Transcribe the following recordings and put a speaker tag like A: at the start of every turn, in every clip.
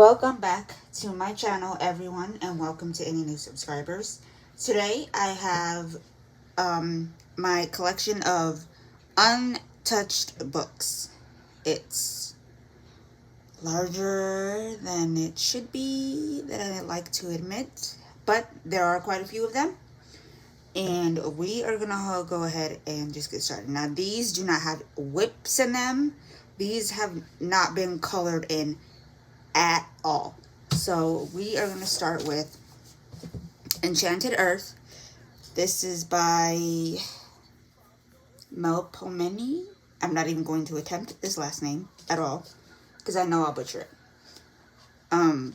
A: Welcome back to my channel, everyone, and welcome to any new subscribers. Today I have my collection of untouched books. It's larger than it should be, that I like to admit, but there are quite a few of them, and we are gonna go ahead and just get started. Now, these do not have whips in them. These have not been colored in at all. So we are going to start with Enchanted Earth. This is by Melpomene. I'm not even going to attempt this last name at all because I know I'll butcher it.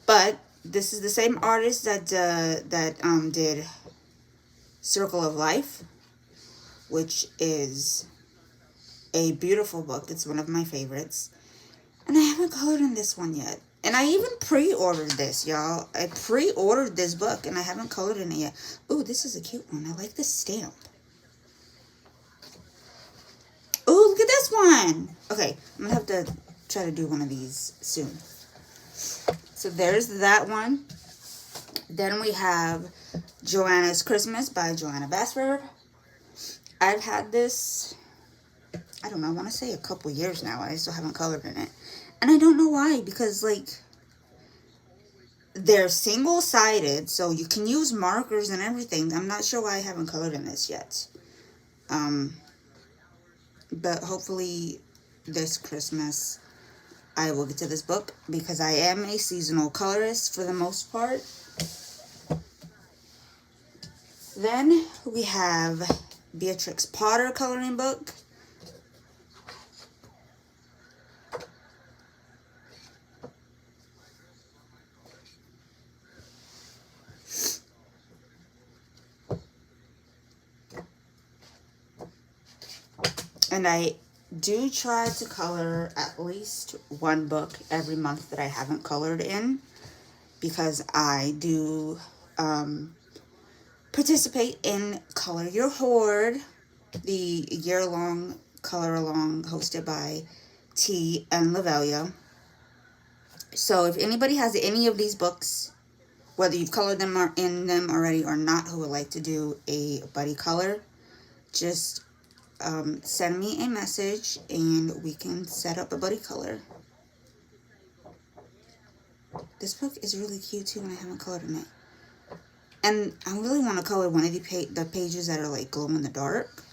A: But this is the same artist that did Circle of Life, which is a beautiful book. It's one of my favorites. And I haven't colored in this one yet. And I even pre-ordered this, y'all. I pre-ordered this book and I haven't colored in it yet. Ooh, this is a cute one. I like this stamp. Ooh, look at this one. Okay, I'm going to have to try to do one of these soon. So there's that one. Then we have Joanna's Christmas by Joanna Basford. I've had this, I don't know, I want to say a couple years now. I still haven't colored in it. And I don't know why, because, like, they're single-sided, so you can use markers and everything. I'm not sure why I haven't colored in this yet. But hopefully this Christmas I will get to this book, because I am a seasonal colorist for the most part. Then we have Beatrix Potter coloring book. And I do try to color at least one book every month that I haven't colored in, because I do participate in Color Your Hoard, the year-long color-along hosted by T and Lavelia. So if anybody has any of these books, whether you've colored them or in them already or not, who would like to do a buddy color, just send me a message and we can set up a buddy color. This book is really cute too, and I haven't colored in it. And I really want to color one of the pages that are like glow in the dark.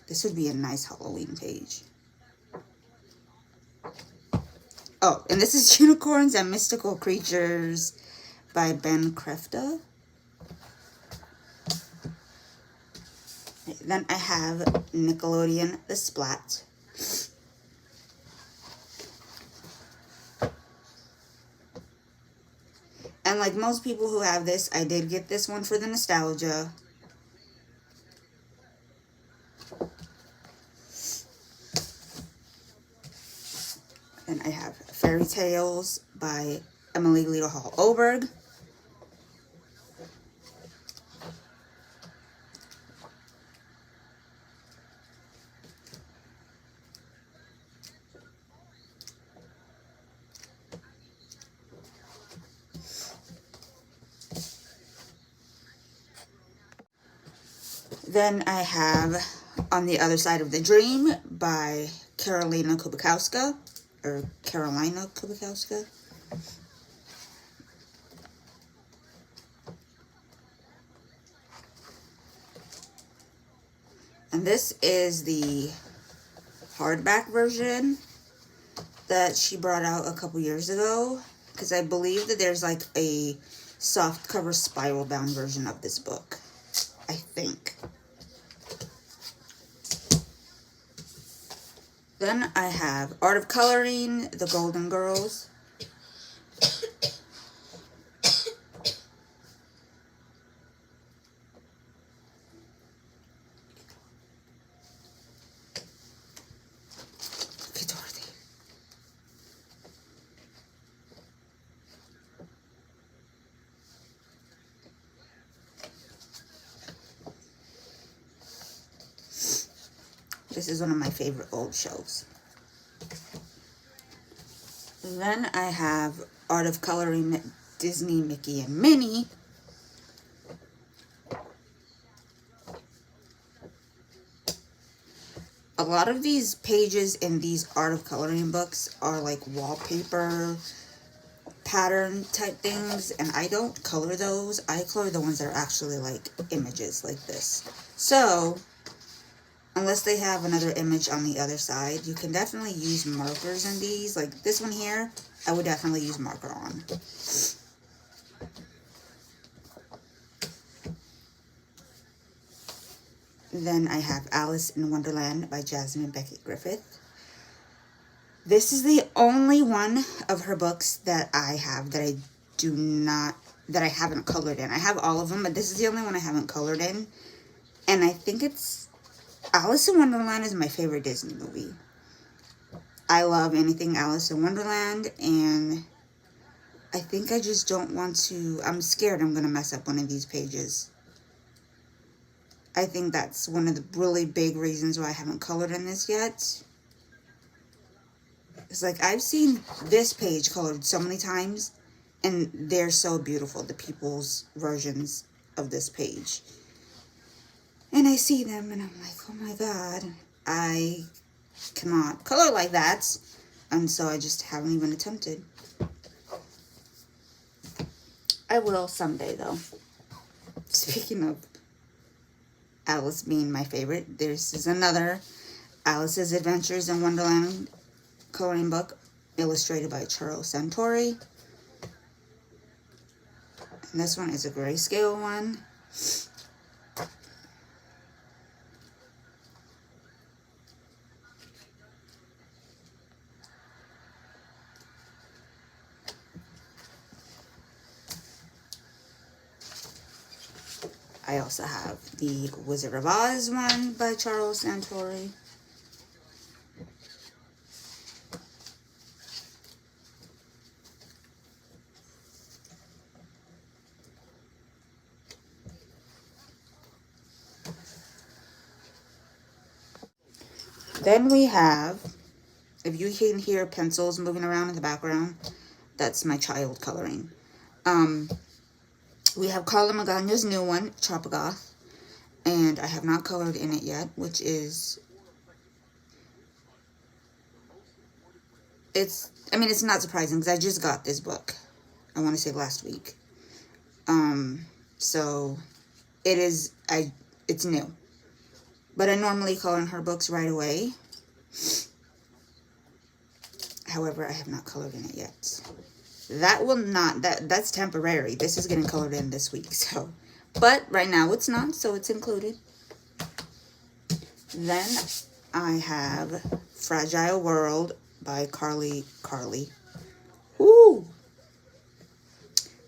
A: This would be a nice Halloween page. Oh, and this is Unicorns and Mystical Creatures by Ben Crefta. Then I have Nickelodeon The Splat. And like most people who have this, I did get this one for the nostalgia. And I have Fairy Tales by Emily Lita Hall Oberg. Then I have On the Other Side of the Dream by Carolina Kubikowska. And this is the hardback version that she brought out a couple years ago, because I believe that there's like a soft cover spiral bound version of this book, I think. Then I have Art of Coloring, The Golden Girls. Okay, Dorothy. This is one of my favorite old shows. Then I have Art of Coloring Disney, Mickey, and Minnie. A lot of these pages in these Art of Coloring books are like wallpaper pattern type things, and I don't color those. I color the ones that are actually like images like this. So unless they have another image on the other side, you can definitely use markers in these. Like this one here, I would definitely use marker on. Then I have Alice in Wonderland by Jasmine Beckett Griffith. This is the only one of her books that I have that I haven't colored in. I have all of them, but this is the only one I haven't colored in. And I think it's Alice in Wonderland is my favorite Disney movie. I love anything Alice in Wonderland, and I think I just don't want to, I'm scared I'm going to mess up one of these pages. I think that's one of the really big reasons why I haven't colored in this yet. It's like I've seen this page colored so many times, and they're so beautiful, the people's versions of this page. And I see them and I'm like, oh my god, I cannot color like that. And so I just haven't even attempted. I will someday though. Speaking of Alice being my favorite, this is another Alice's Adventures in Wonderland coloring book, illustrated by Charles Santori. And this one is a grayscale one. I also have the Wizard of Oz one by Charles Santori. Then we have, if you can hear pencils moving around in the background, that's my child coloring. We have Carla Magana's new one, Chopagoth, and I have not colored in it yet, which is, it's not surprising because I just got this book, I want to say last week. So it is, it's new. But I normally color in her books right away. However, I have not colored in it yet. That will not, that's temporary. This is getting colored in this week, so. But right now it's not, so it's included. Then I have Fragile World by Carly. Ooh!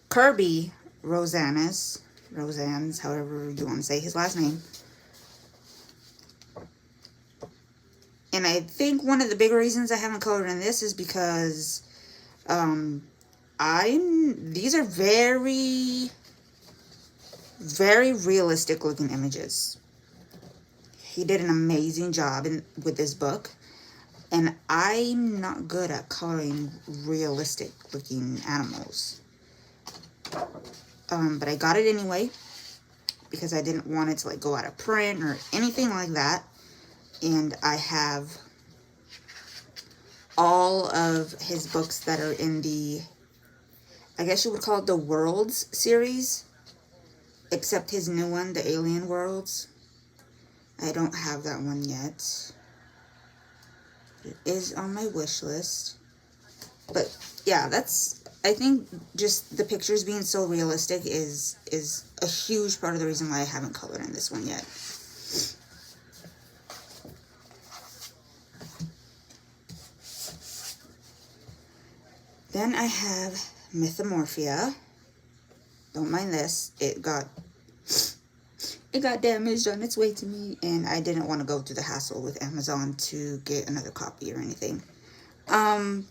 A: Kirby Rosanes, however you want to say his last name. And I think one of the big reasons I haven't colored in this is because these are very, very realistic looking images. He did an amazing job with this book. And I'm not good at coloring realistic looking animals. But I got it anyway because I didn't want it to like go out of print or anything like that. And I have all of his books that are in the, I guess you would call it the Worlds series, except his new one, the Alien Worlds. I don't have that one yet. It is on my wish list. But yeah, that's, I think just the pictures being so realistic is a huge part of the reason why I haven't colored in this one yet. Then I have Mythomorphia. Don't mind this. It got damaged on its way to me, and I didn't want to go through the hassle with Amazon to get another copy or anything. I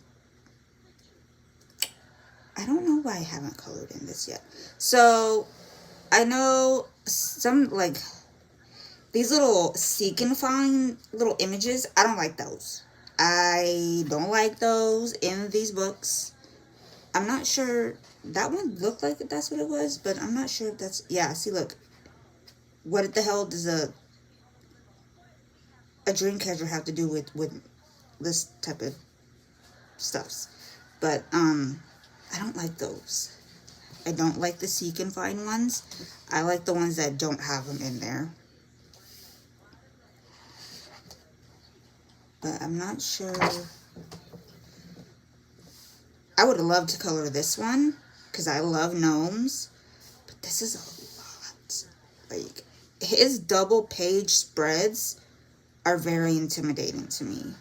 A: don't know why I haven't colored in this yet. So, I know some, like, these little seek and find little images, I don't like those. I don't like those in these books. I'm not sure. That one looked like that's what it was, but I'm not sure if that's... Yeah, see, look. What the hell does a dream catcher have to do with this type of stuffs? But, I don't like those. I don't like the seek and find ones. I like the ones that don't have them in there. But I'm not sure. I would love to color this one because I love gnomes. But this is a lot. Like, his double page spreads are very intimidating to me.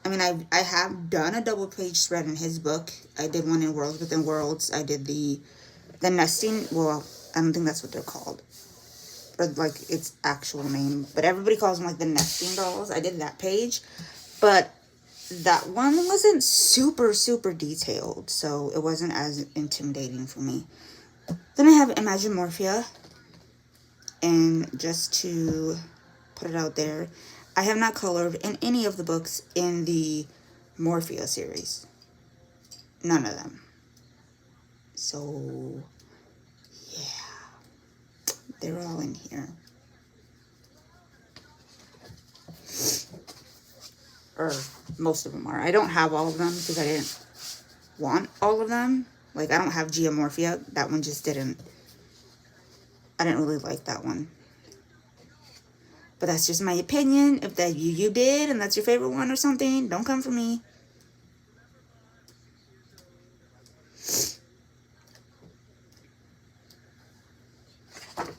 A: I mean, I have done a double page spread in his book. I did one in Worlds Within Worlds. I did the nesting. Well, I don't think that's what they're called, or like its actual name. But everybody calls them like the nesting dolls. I did that page, but that one wasn't super detailed, so it wasn't as intimidating for me. Then I have Imagimorphia, and just to put it out there, I have not colored in any of the books in the Morphia series. None of them. So, yeah. They're all in here. Or most of them are. I don't have all of them because I didn't want all of them. Like, I don't have Geomorphia. That one just didn't... I didn't really like that one. But that's just my opinion. If that you did and that's your favorite one or something, don't come for me.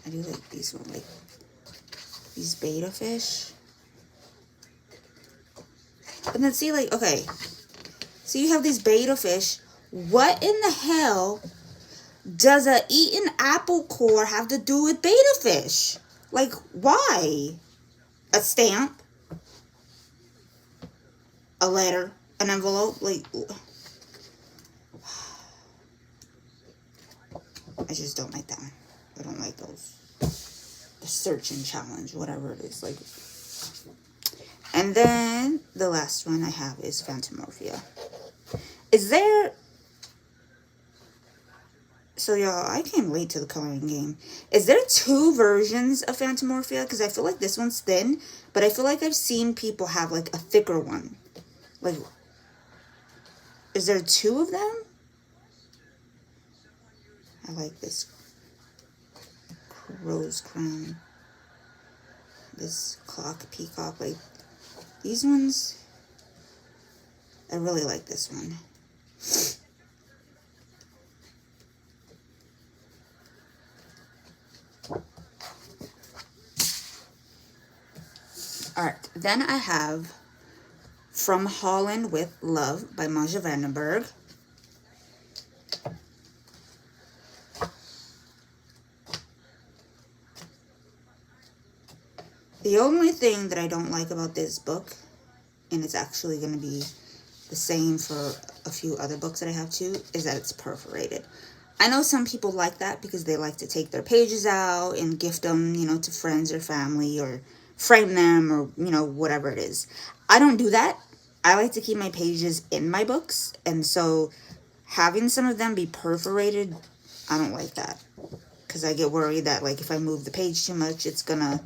A: I do like these ones, like these beta fish. But then see, like, okay. So you have these beta fish. What in the hell does a eaten apple core have to do with beta fish? Like, why? A stamp, a letter, an envelope, like, I just don't like that one. I don't like those. The searching challenge, whatever it is, like. And then the last one I have is Phantomorphia. Is there... So, y'all, I came late to the coloring game. Is there 2 versions of Phantomorphia? Because I feel like this one's thin, but I feel like I've seen people have, like, a thicker one. Like, is there 2 of them? I like this rose crown. This clock peacock. Like, these ones, I really like this one. Alright, then I have From Holland with Love by Manja Vandenberg. The only thing that I don't like about this book, and it's actually going to be the same for a few other books that I have too, is that it's perforated. I know some people like that because they like to take their pages out and gift them, you know, to friends or family, or frame them, or, you know, whatever it is. I don't do that. I like to keep my pages in my books, and so having some of them be perforated, I don't like that. Because I get worried that, like, if I move the page too much, it's gonna,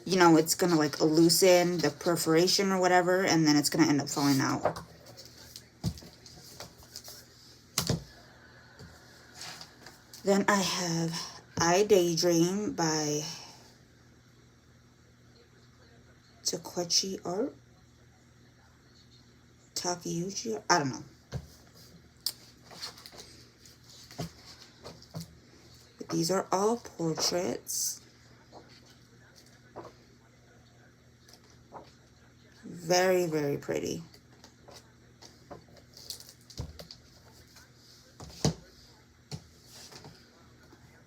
A: you know, it's gonna, like, loosen the perforation or whatever, and then it's gonna end up falling out. Then I have I Daydream by Takeuchi Art. Takeuchi, I don't know. But these are all portraits. Very, very pretty.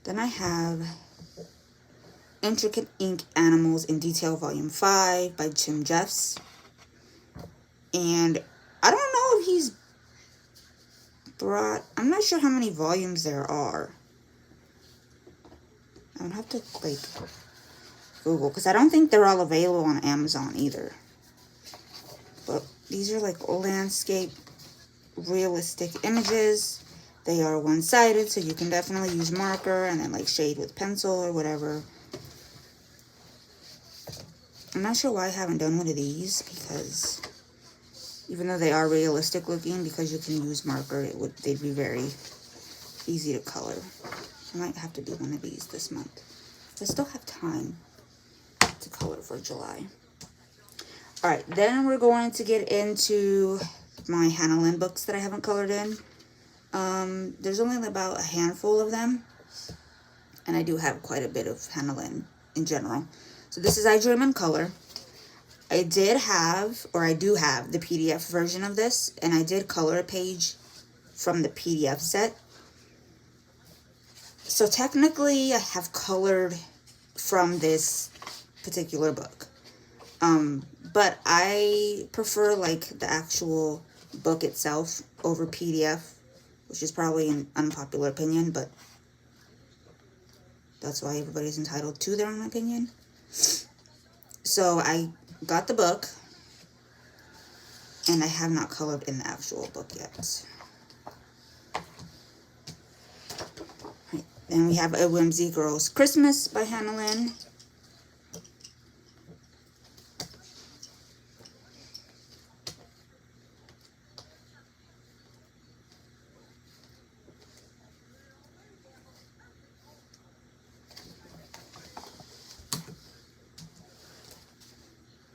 A: Then I have Intricate Ink Animals in Detail Volume 5 by Tim Jeffs. And I don't know if he's brought... I'm not sure how many volumes there are. I would have to, like, Google, because I don't think they're all available on Amazon either. But these are like landscape realistic images. They are one-sided, so you can definitely use marker and then like shade with pencil or whatever. I'm not sure why I haven't done one of these, because even though they are realistic looking, because you can use marker, they'd be very easy to color. I might have to do one of these this month. I still have time to color for July. Alright, then we're going to get into my Hannah Lynn books that I haven't colored in. There's only about a handful of them, and I do have quite a bit of Hannah Lynn in general. So this is I Dream in Color. I do have the PDF version of this, and I did color a page from the PDF set. So technically I have colored from this particular book. But I prefer like the actual book itself over PDF, which is probably an unpopular opinion, but that's why everybody's entitled to their own opinion. So I got the book, and I have not colored in the actual book yet. Right. Then we have A Whimsy Girl's Christmas by Hannah Lynn.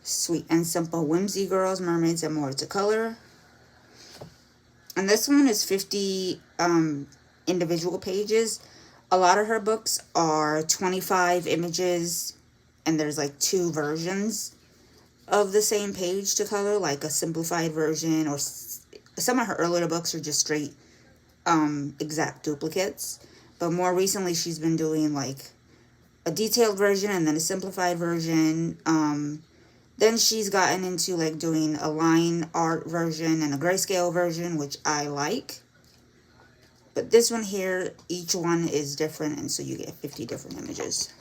A: Sweet and Simple Whimsy Girls, Mermaids, and More to Color. And this one is 50 individual pages. A lot of her books are 25 images, and there's like 2 versions of the same page to color, like a simplified version, or some of her earlier books are just straight exact duplicates. But more recently, she's been doing like a detailed version and then a simplified version. Then she's gotten into like doing a line art version and a grayscale version, which I like. But this one here, each one is different, and so you get 50 different images.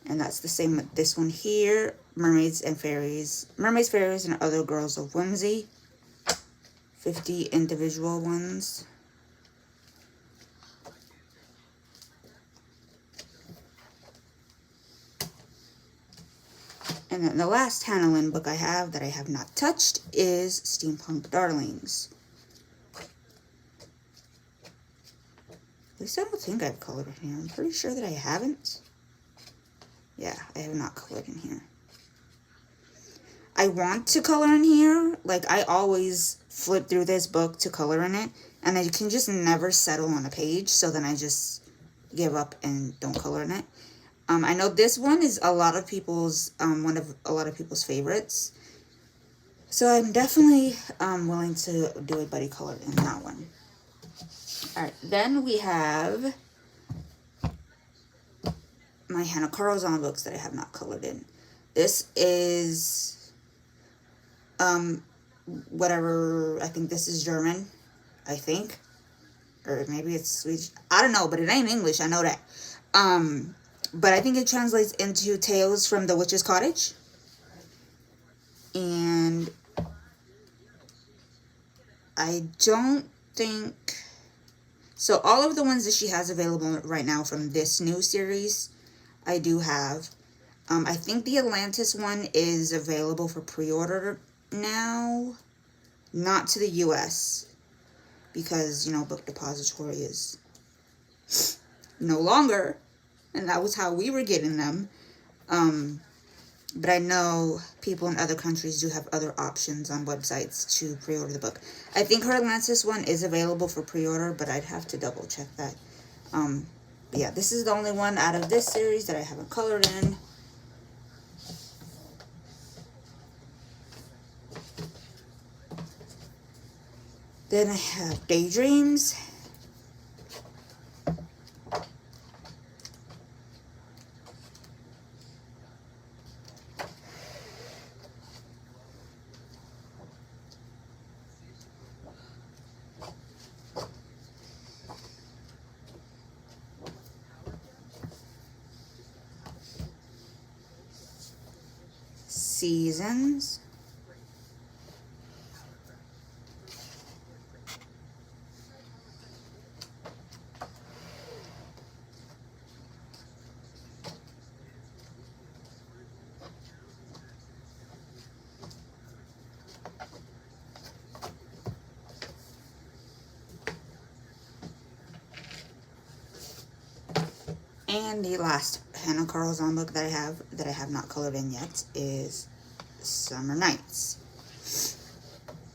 A: And that's the same with this one here, Mermaids, Fairies, and Other Girls of Whimsy. 50 individual ones. And then the last Hannah Lynn book I have that I have not touched is Steampunk Darlings. At least I don't think I've colored in here. I'm pretty sure that I haven't. Yeah, I have not colored in here. I want to color in here. Like, I always flip through this book to color in it, and I can just never settle on a page, so then I just give up and don't color in it. I know this one is a lot of people's, one of a lot of people's favorites. So I'm definitely willing to do a buddy color in that one. Alright, then we have my Hannah Carlzon books that I have not colored in. This is, whatever, I think this is German, I think. Or maybe it's Swedish. I don't know, but it ain't English, I know that. But I think it translates into Tales from the Witch's Cottage. And I don't think... So all of the ones that she has available right now from this new series, I do have. I think the Atlantis one is available for pre-order now. Not to the US. Because, you know, Book Depository is no longer. And that was how we were getting them. But I know people in other countries do have other options on websites to pre-order the book. I think her Atlantis one is available for pre-order, but I'd have to double check that. But yeah, this is the only one out of this series that I haven't colored in. Then I have Daydreams. Seasons. And the last Hannah Carlzon book that I have not colored in yet is Summer Nights.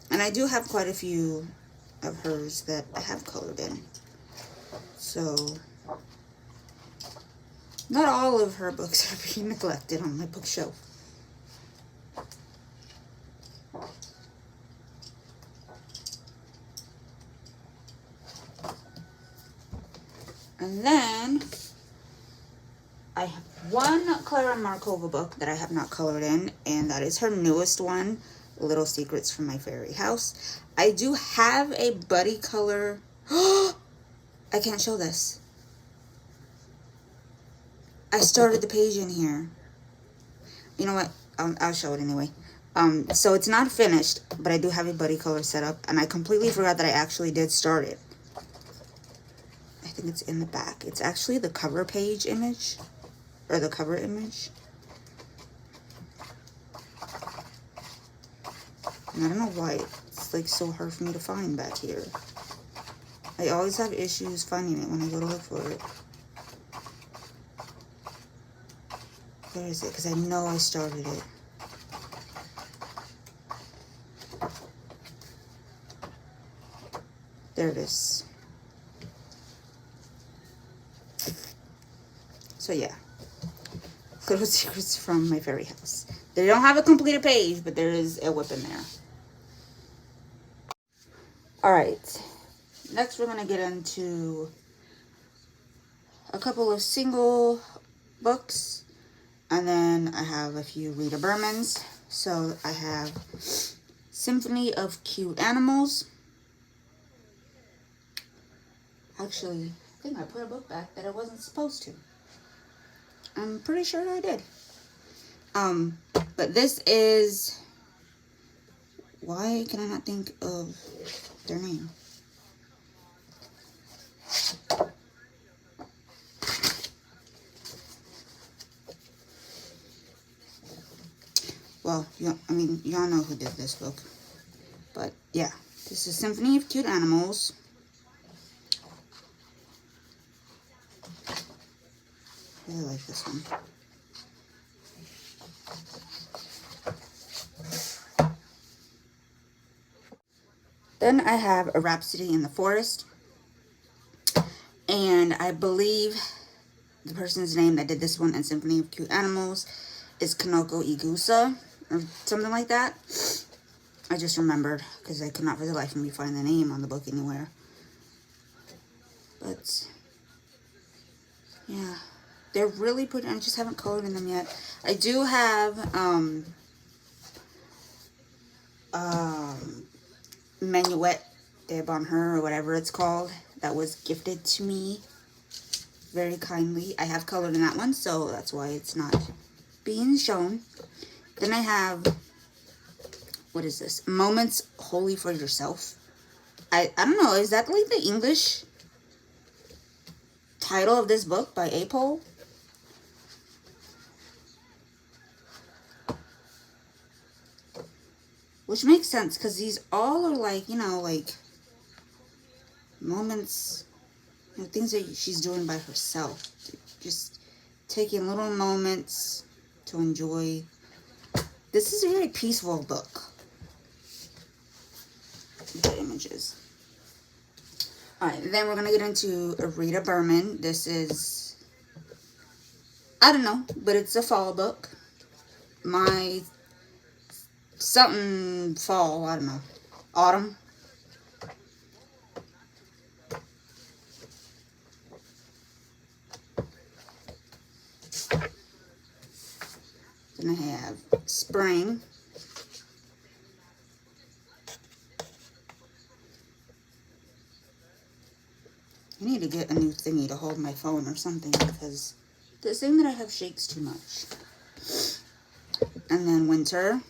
A: And I do have quite a few of hers that I have colored in. So, not all of her books are being neglected on my bookshelf. And then I have one Clara Markova book that I have not colored in, and that is her newest one, Little Secrets from My Fairy House. I do have a buddy color. I can't show this. I started the page in here. You know what? I'll show it anyway. So it's not finished, but I do have a buddy color set up, and I completely forgot that I actually did start it. I think it's in the back. It's actually the cover page image, or the cover image. And I don't know why it's like so hard for me to find back here. I always have issues finding it when I go to look for it. Where is it? Because I know I started it. There it is. So yeah. Little Secrets from My Fairy House. They don't have a completed page, but there is a whip in there. Alright. Next we're going to get into a couple of single books. And then I have a few Rita Bermans. So I have Symphony of Cute Animals. Actually, I think I put a book back that I wasn't supposed to. I'm pretty sure I did. But this is... Why can I not think of their name? Well, y'all know who did this book. But, yeah. This is Symphony of Cute Animals. I really like this one. Then I have A Rhapsody in the Forest. And I believe the person's name that did this one and Symphony of Cute Animals is Kanoko Igusa, or something like that. I just remembered, because I could not for the life of me find the name on the book anywhere. But, yeah. They're really pretty. I just haven't colored in them yet. I do have, Menuet de Bonheur, or whatever it's called, that was gifted to me very kindly. I have colored in that one, so that's why it's not being shown. Then I have, what is this? Moments Wholly for Yourself. I don't know, is that like the English title of this book by Apol? Which makes sense, because these all are like, you know, like moments, you know, things that she's doing by herself. Just taking little moments to enjoy. This is a very peaceful book. The images. Alright, then we're going to get into Rita Berman. This is, I don't know, but it's a fall book. My something fall, I don't know, autumn. Then I have spring. I need to get a new thingy to hold my phone or something, because the thing that I have shakes too much. And then winter.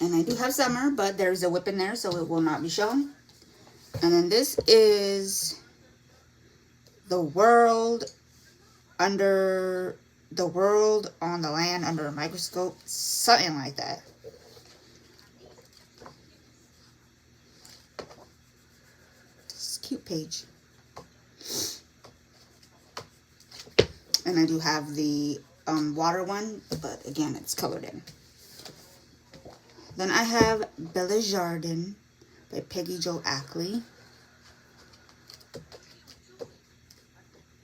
A: And I do have summer, but there's a whip in there, so it will not be shown. And then this is the world under the world on the land under a microscope, something like that. It's a cute page. And I do have the water one, but again, it's colored in. Then I have Bella Jardin by Peggy Jo Ackley.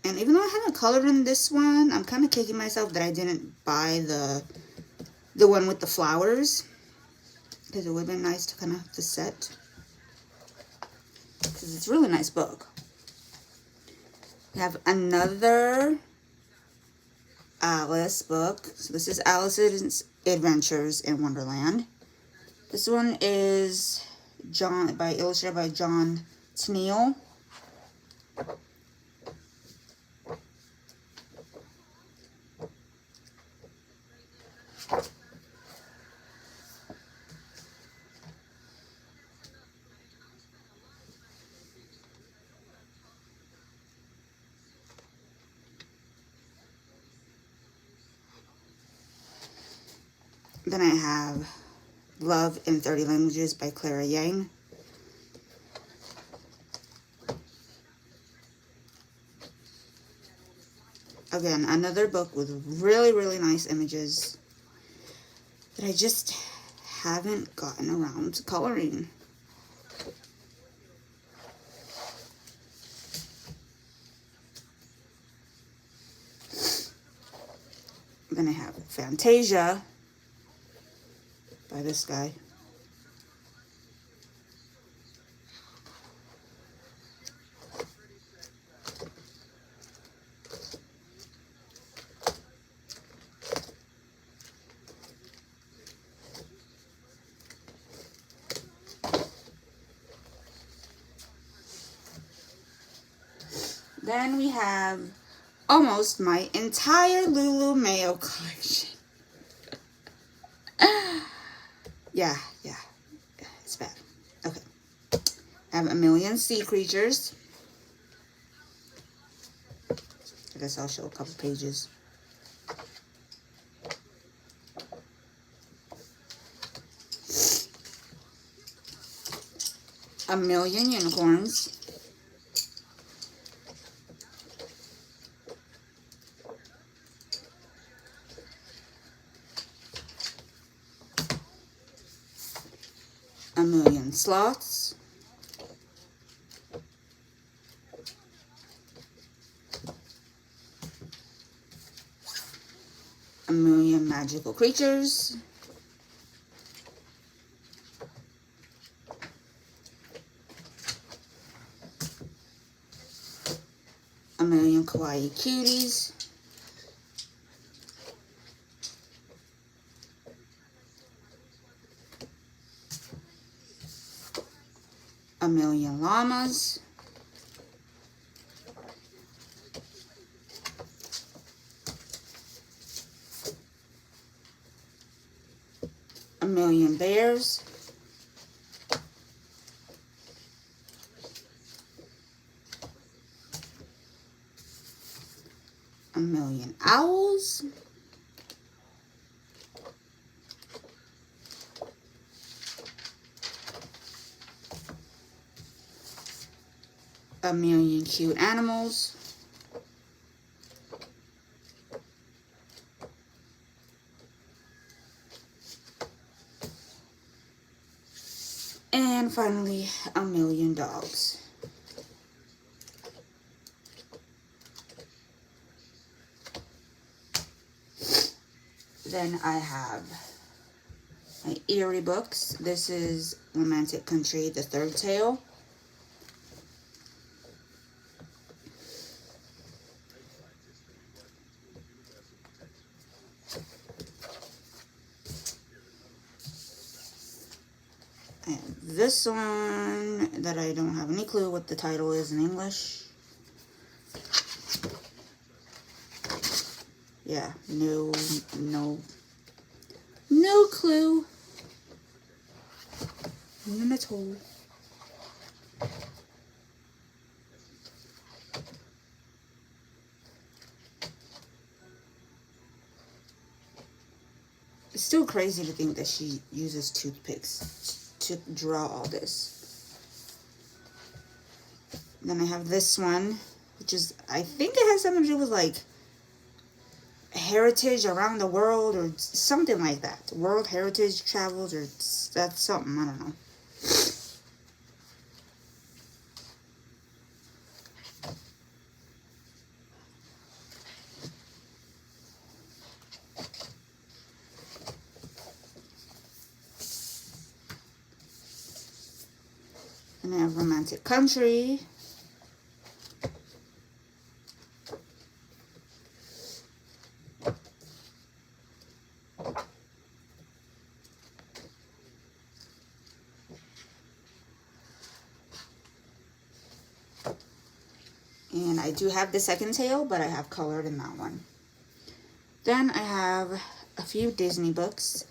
A: And even though I haven't colored in this one, I'm kind of kicking myself that I didn't buy the one with the flowers, because it would have been nice to kind of the set, because it's a really nice book. We have another Alice book. So this is Alice's Adventures in Wonderland. This one is illustrated by John Tennille. Then I have Love in 30 Languages by Clara Yang. Again, another book with really, really nice images that I just haven't gotten around to coloring. Then I have Fantasia by this guy. Then we have almost my entire Lulu Mayo collection. Yeah, it's bad. Okay. I have A Million Sea Creatures. I guess I'll show a couple pages. A Million Unicorns. A Million Sloths. A Million Magical Creatures. A Million Kawaii Cuties. A Million Llamas. A Million Bears. A Million Owls. A Million Cute Animals. And finally, A Million Dogs. Then I have my Eerie books. This is Romantic Country, The Third Tale. And this one that I don't have any clue what the title is in English. Yeah, no clue. None at all. It's still crazy to think that she uses toothpicks to draw all this. Then I have this one, which is, I think it has something to do with like heritage around the world or something like that. World Heritage Travels, or that's something, I don't know. And I have Romantic Country. And I do have the second tale, but I have colored in that one. Then I have a few Disney books.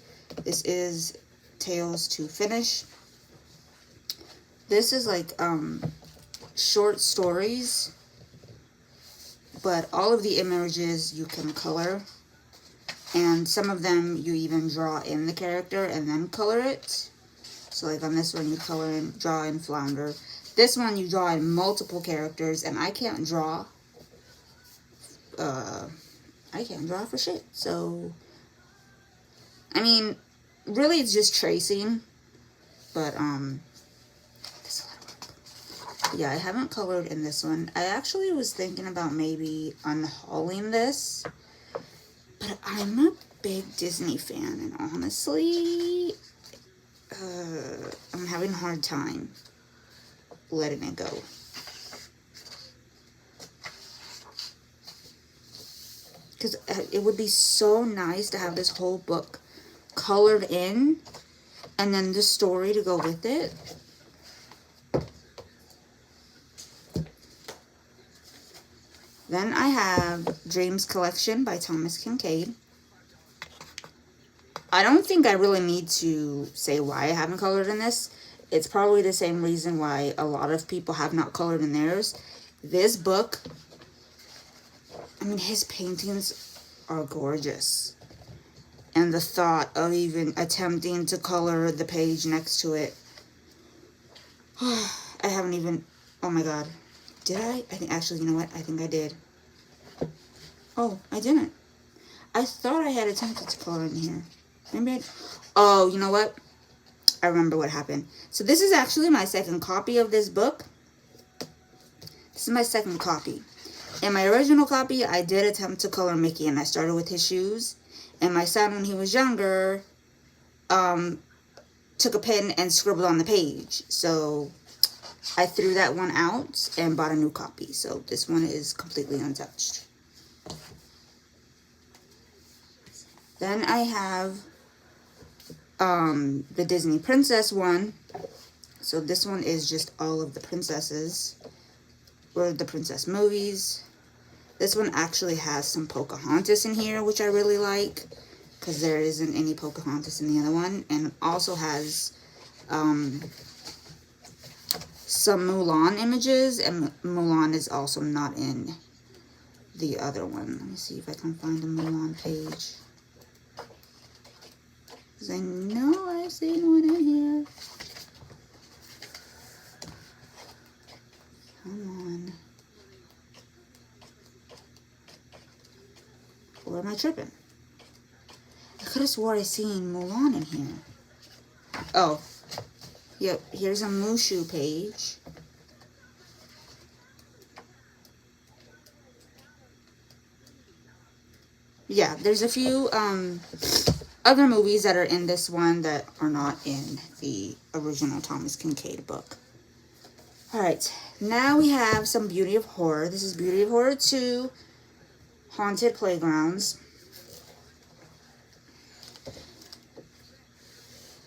A: This is Tales to Finish. This is like short stories, but all of the images you can color, and some of them you even draw in the character and then color it. So like on this one you color and draw in Flounder. This one you draw in multiple characters, and I can't draw. I can't draw for shit. So, I mean, really it's just tracing, but yeah, I haven't colored in this one. I actually was thinking about maybe unhauling this, but I'm a big Disney fan, and honestly, I'm having a hard time letting it go. Because it would be so nice to have this whole book colored in, and then the story to go with it. Then I have Dreams Collection by Thomas Kincaid. I don't think I really need to say why I haven't colored in this. It's probably the same reason why a lot of people have not colored in theirs. This book, I mean, his paintings are gorgeous. And the thought of even attempting to color the page next to it. I haven't even, oh my god. Did I? I think, actually, you know what? I think I did. Oh, I didn't. I thought I had attempted to color in here. Maybe I, oh, you know what? I remember what happened. So this is actually my second copy of this book. This is my second copy. In my original copy, I did attempt to color Mickey, and I started with his shoes. And my son, when he was younger, took a pen and scribbled on the page. So I threw that one out and bought a new copy. So this one is completely untouched. Then I have the Disney Princess one. So this one is just all of the princesses, or the princess movies. This one actually has some Pocahontas in here, which I really like, because there isn't any Pocahontas in the other one. And it also has some Mulan images, and Mulan is also not in the other one. Let me see if I can find a Mulan page, because I know I've seen one in here. Come on. Or am I tripping? I could have swore I seen Mulan in here. Oh. Yep, here's a Mushu page. Yeah, there's a few other movies that are in this one that are not in the original Thomas Kincaid book. Alright, now we have some Beauty of Horror. This is Beauty of Horror 2, Haunted Playgrounds.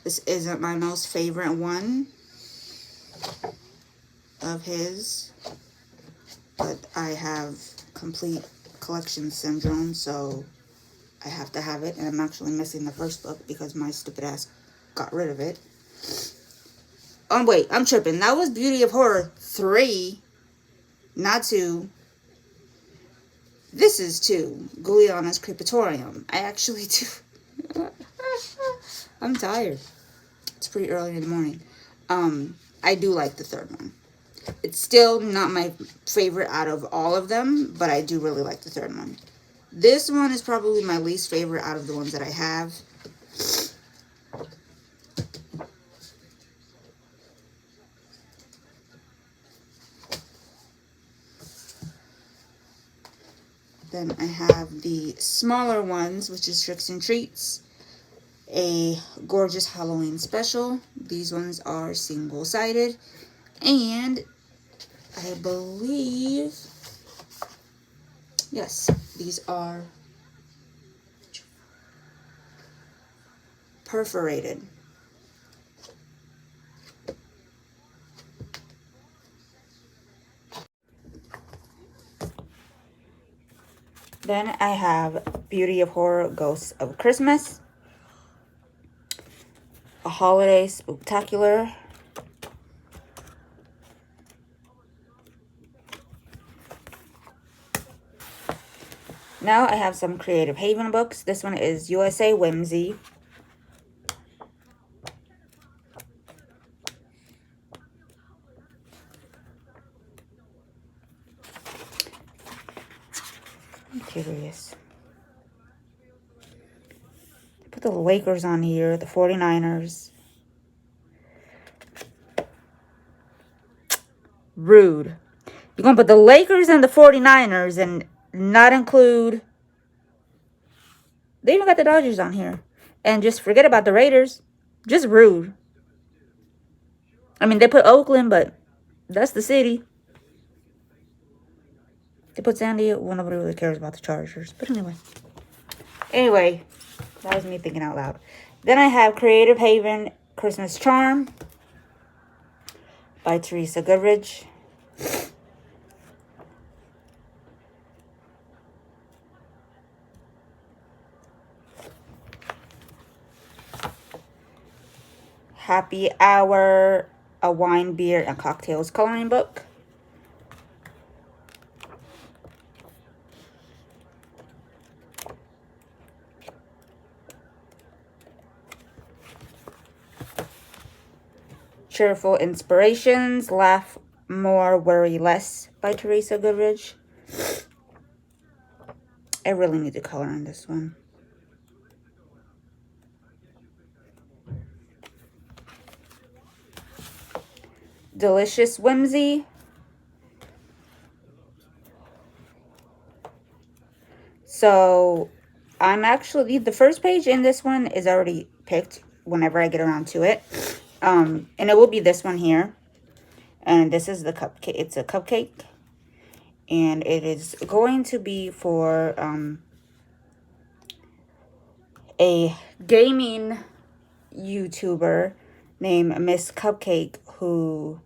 A: This isn't my most favorite one, of his, but I have complete collection syndrome, so I have to have it. And I'm actually missing the first book because my stupid ass got rid of it. Oh, wait, I'm tripping. That was Beauty of Horror 3, not 2. This is 2, Guliana's Creepatorium. I actually do. I'm tired. It's pretty early in the morning. I do like the third one. It's still not my favorite out of all of them, but I do really like the third one. This one is probably my least favorite out of the ones that I have. Then I have the smaller ones, which is Tricks and Treats. A gorgeous Halloween special. These ones are single-sided. And I believe, yes, these are perforated. Then I have Beauty of Horror, Ghosts of Christmas. A Holiday Spooktacular. Now I have some Creative Haven books. This one is USA Whimsy. I'm curious. Put the Lakers on here, the 49ers. Rude. You're going to put the Lakers and the 49ers and not include... They even got the Dodgers on here. And just forget about the Raiders. Just rude. I mean, they put Oakland, but that's the city. They put San Diego. Well, nobody really cares about the Chargers. But anyway. Anyway, that was me thinking out loud. Then I have Creative Haven, Christmas Charm by Teresa Goodridge. Happy Hour, a wine, beer, and cocktails coloring book. Cheerful Inspirations, Laugh More, Worry Less by Teresa Goodridge. I really need to color on this one. Delicious Whimsy. So, I'm actually, the first page in this one is already picked whenever I get around to it. And it will be this one here. And this is the cupcake. It's a cupcake. And it is going to be for a gaming YouTuber named Miss Cupcake, who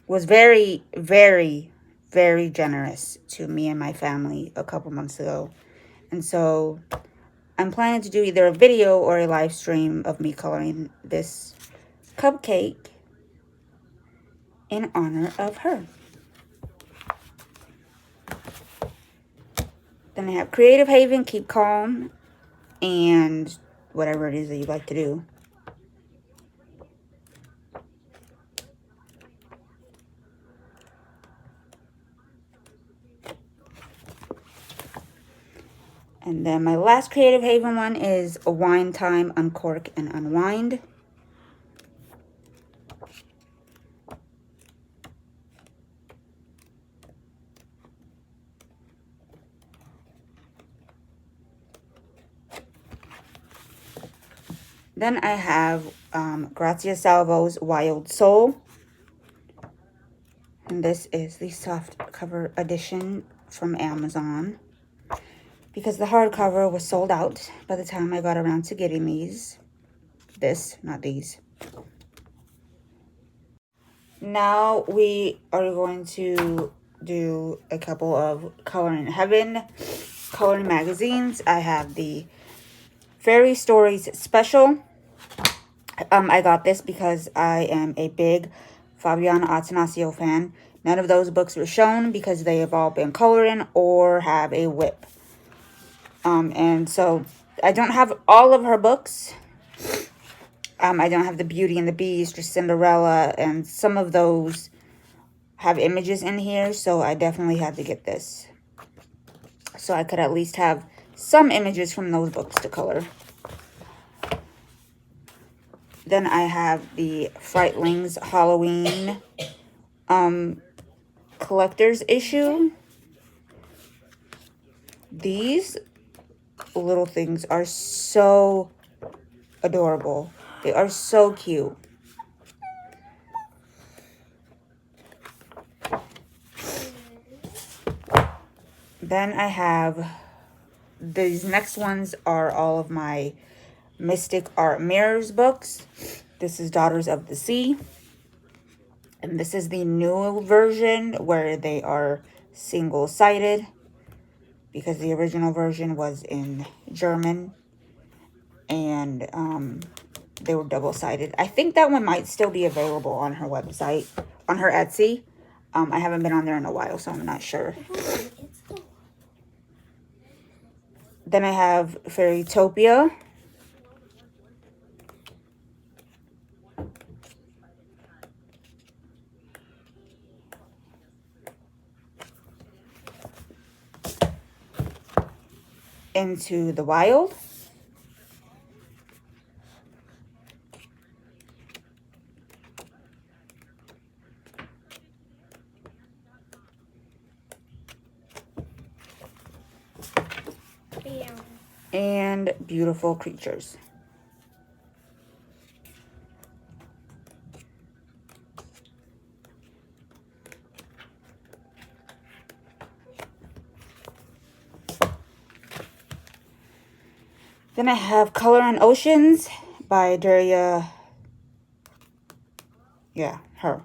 A: was very, very, very generous to me and my family a couple months ago. And so I'm planning to do either a video or a live stream of me coloring this cupcake in honor of her. Then I have Creative Haven, Keep Calm, and whatever it is that you like to do. And then my last Creative Haven one is A Wine Time, Uncork and Unwind. Then I have Grazia Salvo's Wild Soul. And this is the soft cover edition from Amazon, because the hardcover was sold out by the time I got around to getting these. This, not these. Now we are going to do a couple of Color in Heaven coloring magazines. I have the Fairy Stories Special. I got this because I am a big Fabiana Attanasio fan. None of those books were shown because they have all been coloring or have a whip. And so I don't have all of her books. I don't have the Beauty and the Beast or Cinderella, and some of those have images in here, so I definitely had to get this. So I could at least have some images from those books to color. Then I have the Frightlings Halloween collector's issue. These little things are so adorable. They are so cute. Then I have, these next ones are all of my Mystic Art Mirrors books. This is Daughters of the Sea. And this is the new version where they are single-sided, because the original version was in German and they were double-sided. I think that one might still be available on her website, on her Etsy. I haven't been on there in a while, so I'm not sure. Then I have Fairytopia. Into the Wild. And Beautiful Creatures. Then I have Color on Oceans by Daria. Yeah, her.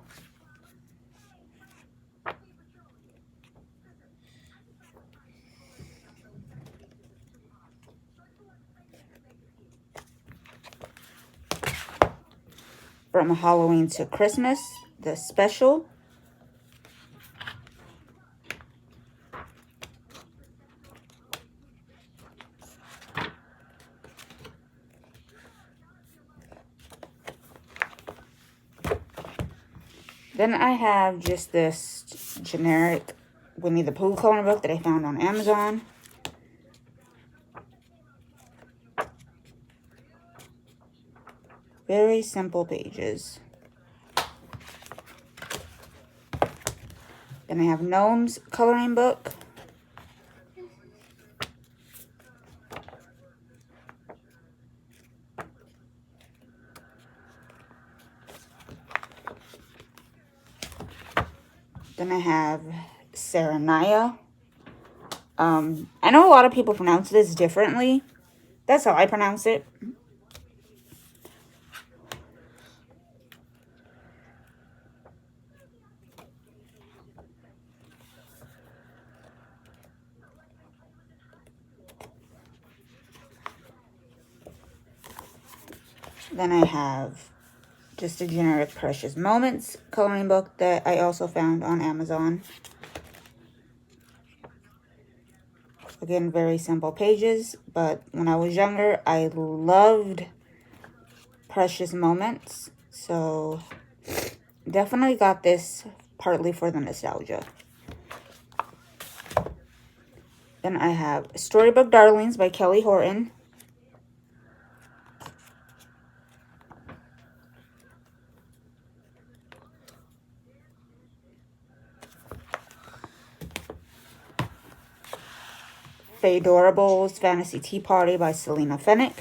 A: From Halloween to Christmas, the special. Then I have just this generic Winnie the Pooh coloring book that I found on Amazon. Very simple pages. Then I have Gnome's coloring book. Then I have Serenaya. I know a lot of people pronounce this differently. That's how I pronounce it. Then I have just a generic Precious Moments coloring book that I also found on Amazon. Again, very simple pages, but when I was younger, I loved Precious Moments. So definitely got this partly for the nostalgia. Then I have Storybook Darlings by Kelly Horton. Fadorables Fantasy Tea Party by Selena Fennick.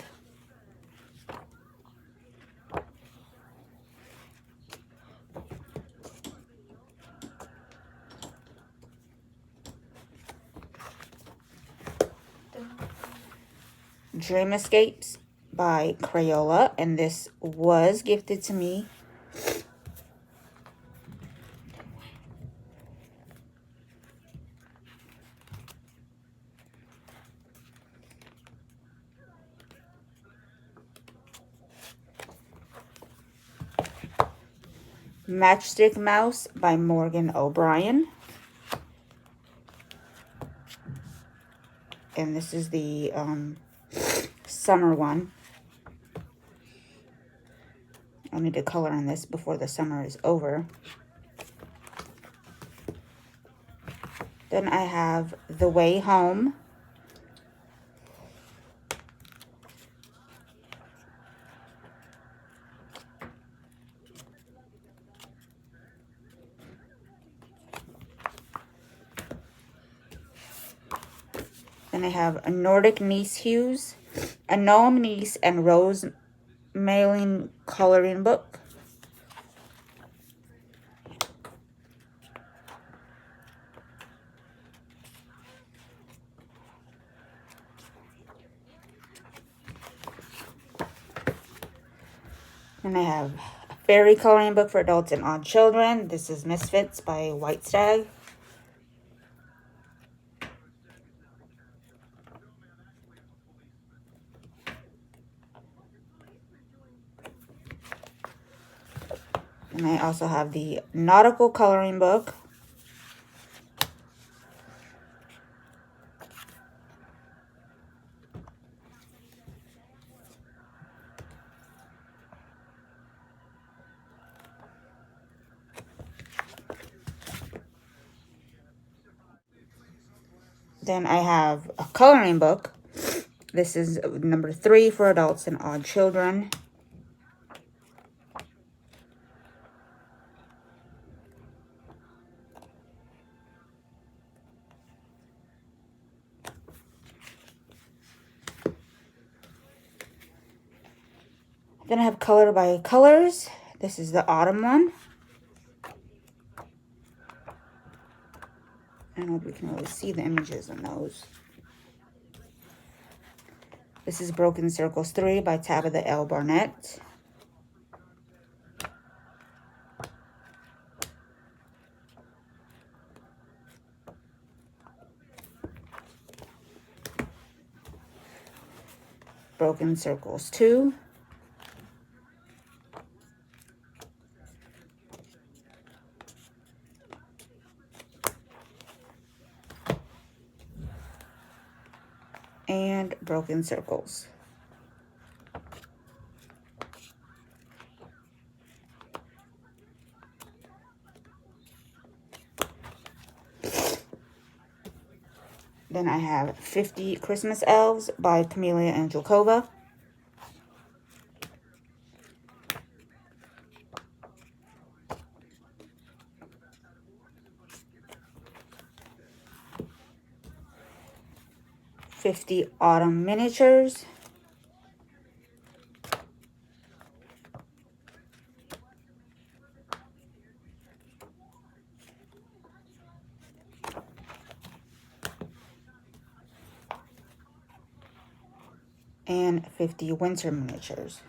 A: Dream Escapes by Crayola, and this was gifted to me Matchstick Mouse by Morgan O'Brien. And this is the summer one. I need to color on this before the summer is over. Then I have The Way Home. Then I have a Nordic Niece Hues, a Gnome Niece and Rose Mailing Coloring Book. And I have a Fairy Coloring Book for Adults and Odd Children. This is Misfits by White Stag. And I also have the Nautical Coloring Book. Then I have a coloring book. This is number 3 for adults and odd children. Then I have Color by Colors. This is the autumn one. I don't know if we can really see the images on those. This is Broken Circles 3 by Tabitha L. Barnett. Broken Circles 2. And Broken Circles. Then I have 50 Christmas Elves by Camelia Angelkova. "50 Autumn Miniatures." And 50 Winter Miniatures.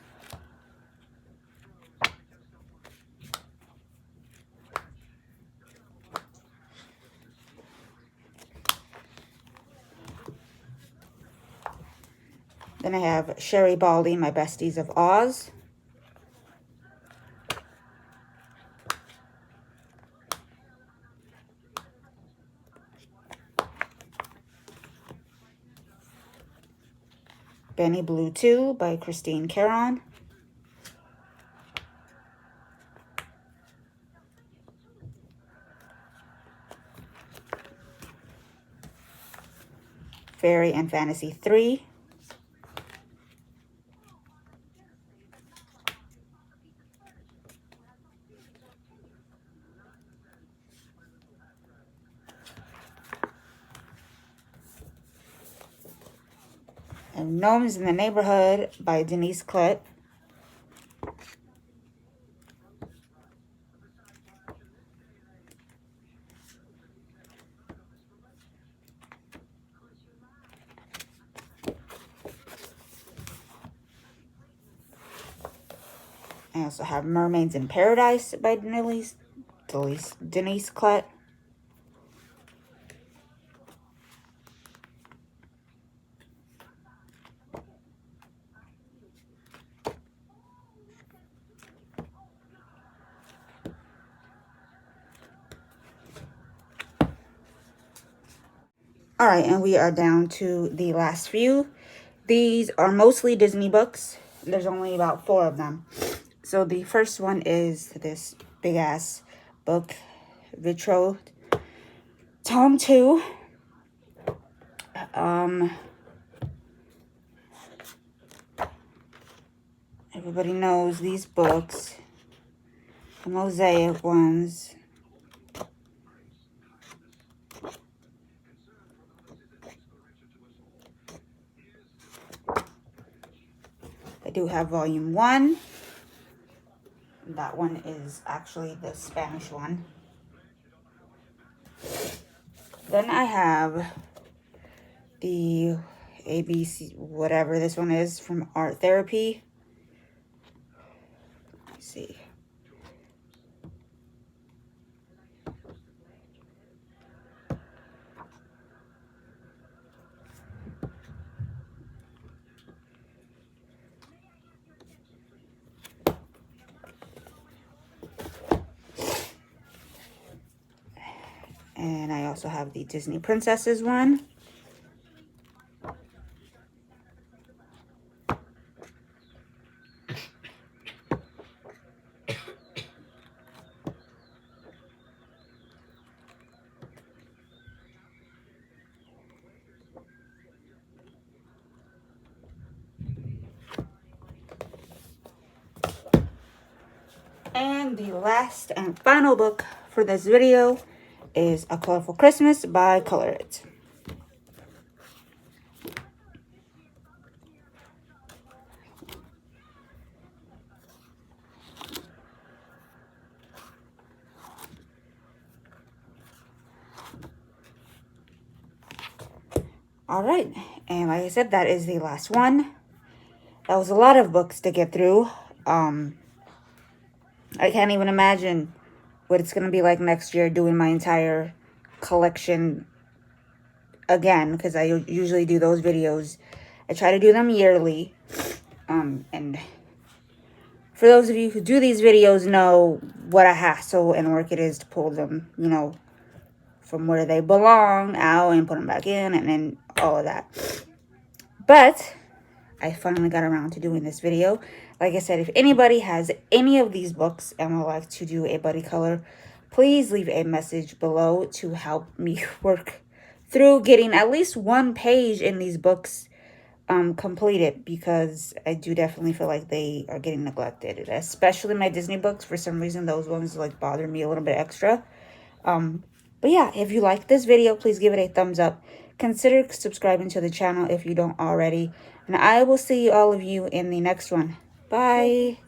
A: Then I have Sherry Baldy, My Besties of Oz. Benny Blue 2 by Christine Caron. Fairy and Fantasy 3. And Gnomes in the Neighborhood by Denise Klett. I also have Mermaids in Paradise by Denise Klett. All right, and we are down to the last few. These are mostly Disney books. There's only about 4 of them. So the first one is this big ass book, Betrothed, Tome 2. Everybody knows these books, the mosaic ones. I do have volume 1. That one is actually the Spanish one. Then I have the ABC, whatever this one is, from Art Therapy. Let's see. And I also have the Disney Princesses one. And the last and final book for this video is A Colorful Christmas by Uncolored. All right, and like I said, that is the last one. That was a lot of books to get through. I can't even imagine what it's going to be like next year doing my entire collection again, because I usually do those videos. I try to do them yearly. And for those of you who do these videos know what a hassle and work it is to pull them, you know, from where they belong out and put them back in and then all of that. But I finally got around to doing this video. Like I said, if anybody has any of these books and would like to do a buddy color, please leave a message below to help me work through getting at least one page in these books completed, because I do definitely feel like they are getting neglected, especially my Disney books. For some reason, those ones like bother me a little bit extra. But yeah, if you like this video, please give it a thumbs up. Consider subscribing to the channel if you don't already. And I will see all of you in the next one. Bye.